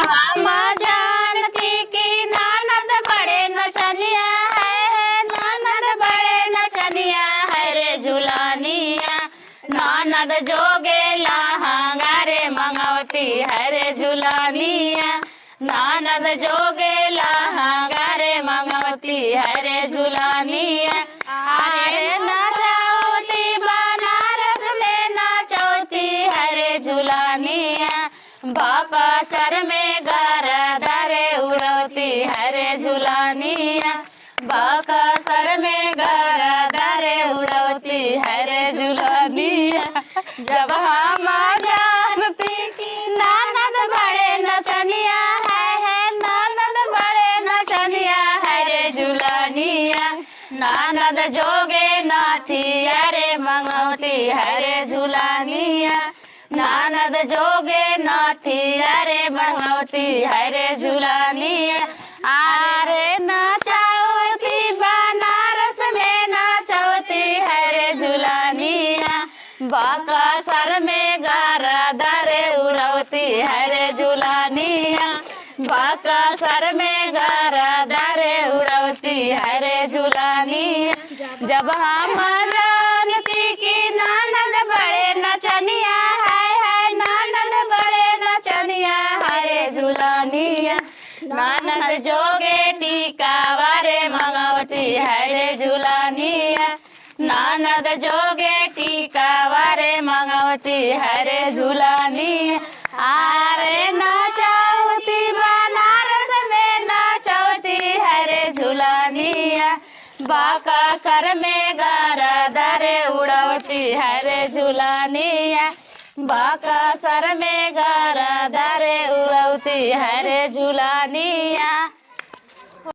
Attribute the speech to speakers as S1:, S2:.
S1: हम जानती कि ननद बड़े नचनिया है, ननद बड़े नचनिया है रे झुलानिया। ननद जोगे लहंगा रे मंगवती है रे झुलानिया। ननद जोगे लहंगा रे मंगवती है रे झुलानिया। अरे नचौती बनारस में नचौती है रे झुलानिया। बक्सर में गरदा रे उड़ौती है रे झुलानिया। बक्सर में गरदा रे उड़ौती है रे झुलानिया। जब हम जानती कि ननद बड़े नचनिया है ननद बड़े नचनिया है रे झुलानिया। ननद जोगे नाथिया रे मंगवती है रे झुलानिया। ननद जोगे नाथिया रे मंगवती है रे झुलानिया। अरे नचौती बनारस में नचौती है रे झुलानिया। बक्सर में गरदा रे उड़ौती है रे झुलानिया। बक्सर में गरदा रे उड़ौती है रे झुलानिया। जब हम जानती कि ननद बड़े नचनिया है ननद बड़े नचनिया है रे झुलानिया। ननद जोगे टीका वारे मंगवती है रे झुलानिया। ननद जोगे टीका वारे मंगवती है रे झुलानिया। अरे नचौती बनारस में नचौती है रे झुलानिया। बक्सर में गरदा रे उड़ौती है रे झुलानिया। बक्सर में गरदा रे उड़ौती है रे झुलानिया।